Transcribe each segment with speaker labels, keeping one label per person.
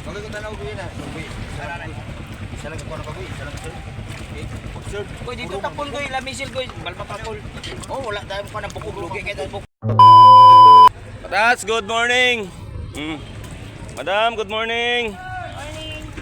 Speaker 1: Bagay ko tanaw ko yun ah. Isa lang ako na bagoy. Isa lang sir. Observe.
Speaker 2: Koy dito tapon koy lamisil koy. Balpa papol. Oh wala tayong pa ng bukog lugi kay tayo bukog.
Speaker 3: Matats, good morning. Madam, good morning.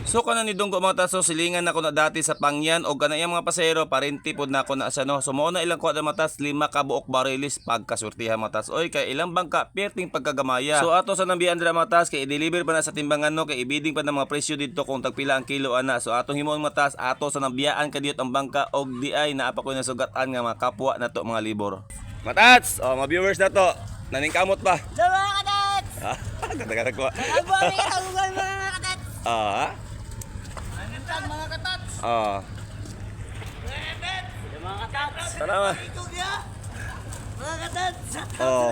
Speaker 3: So kana ni Donggo mga taso silingan ako na dati sa Pangyan og kana iyang mga pasahero parenti pod na ako na sa no. So mao na ilang kuha matas 5 ka buok barilis pagkasurtihan matas. Oy kay ilang bangka perting pagkagamaya. So ato sa nambian dira matas kay i-deliver pa na sa timbangan no kay ibiding pa ng mga presyo dito kung tagpila ang kilo ana. So atong himuon matas ato sa nambiyaan kadiyot ang bangka og di ay naa pa ko nasugatan nga mga kapwa nato mga libor. Matats, oh mga viewers na to. Naningkamot pa.
Speaker 2: Mga katats.
Speaker 3: Ganda-ganda ko.
Speaker 2: Ako ang katawan mga katats. Mga katats. Mga katats.
Speaker 3: Salamat.
Speaker 2: Mga katats.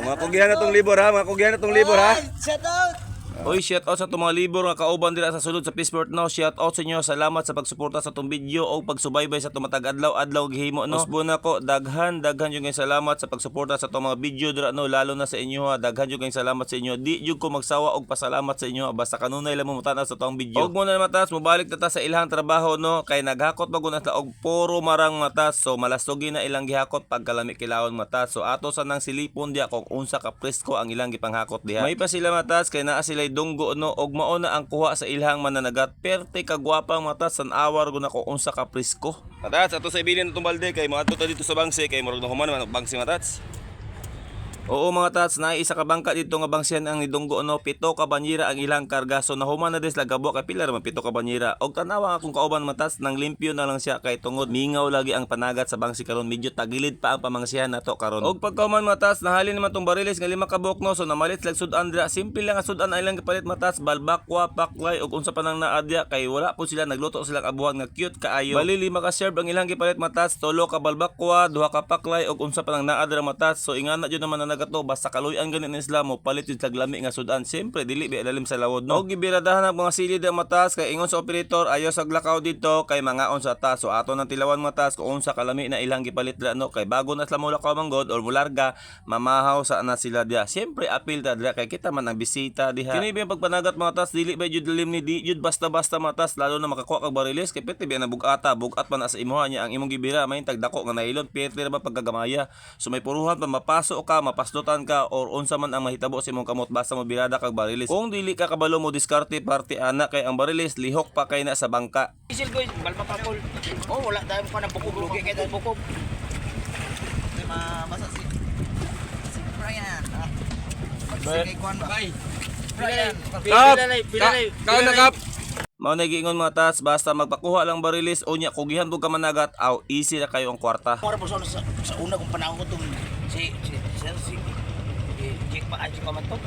Speaker 3: Mga kugihan na tong libor ha, mga kugihan na tong libor ha.
Speaker 2: Shout out.
Speaker 3: Oy, shout out sa itong mga libor nga kauban dira sa sulod sa Peaceport no. Shout out sa inyo. Salamat sa pagsuporta sa itong video o pagsubaybay sa itong matag adlaw gihimo no. Usbo na ko daghan yung kayong salamat sa pagsuporta sa itong mga video dira no, lalo na sa inyo ha. Daghan yung kayong salamat sa inyo. Di jud ko magsawa og pasalamat sa inyo basta kanunay lang mo mutana sa itong video. Og mo na matas mobalik ta sa ilahang trabaho no kay naghakot maguna ta og puro marang matas. So malastogi na ilang gihakot pagkalami kilawon matas. So ato sa nang silipon dia kung unsa ka presko ang ilang gipanghakot diha. May pa sila matas kay naa sila Donggo no og mao na ang kuha sa ilhang mananagat perte kagwapang matas san awar guna ko unsa ka presko. Matats ato sa ibilin itong balde kay mga ato dito sa bangse kay murag na human man bangse matats. Oo mga tats, naisa ka bangka dito nga bangsihan ang ni Donggo no, 7 ka banyera ang ilang karga. So nahuman na des lagabo kay pila man 7 ka banyera. Og tanawa akong kauban matas nang limpyo na lang siya kay tungod mingaw lagi ang panagat sa bangsi karon medyo tagilid pa ang pamangsihan nato karon. Og pagkauman matas nahalin naman tong bariles nga 5 ka buok no, so namalit lag sudan dira. Simple lang nga sudan ay lang kapalit matas, balbakwa, paklay og unsa pa nang naadya kay wala po sila nagluto silang abuhan nga cute kaayo. Bali 5 ka serve ang ilang gipalit matas, 3 ka balbakwa, 2 ka paklay og unsa pa nang naadra matas. So ingana jud naman na nagato basta kaluyan ganin Islam mo palit jud kag lami nga sudan. Siyempre dili bi ilalim sa lawod no. Og gibiradahan ang mga silid ang matas kay ingon sa operator ayo sa glakaw dito kay mangaon sa taas. So ato nang tilawan matas kung unsa kalami na ilang gipalit dira no kay bago na sila mo lakaw manggod or mularga mamahaw sa na sila dia. Siyempre apil ta dira kay kita man ang bisita diha. Kini bi pagpanagat matas dili ba jud lalim ni di jud basta-basta matas lalo na makakuha kag bariles kay pete bi na bugata bugat man sa imuha niya ang imong gibira may tagdako nga nailon pete ra ba pagkagamaya. So may puruhan pa mapaso ka mapaslutan ka or unsa man ang mahitabo sa imong kamot basta mo birada kag bariles. Kung dili ka kabalo mo diskarte parte ana kay ang bariles lihok pa kay na sa bangka.
Speaker 2: Isil koy balpa papol. Oh wala tayong pa ng bukog lugi kay tayo bukog.
Speaker 1: May masa si Brian. Sige kuan ba? Brian.
Speaker 3: Kau na kap. Mao na giingon mga tas basta magpakuha lang bariles unya kugihan bug ka managat aw easy na kayo ang kwarta.
Speaker 2: Para po sa una kong panahon ko tong si Jake pa ay si Kamanto.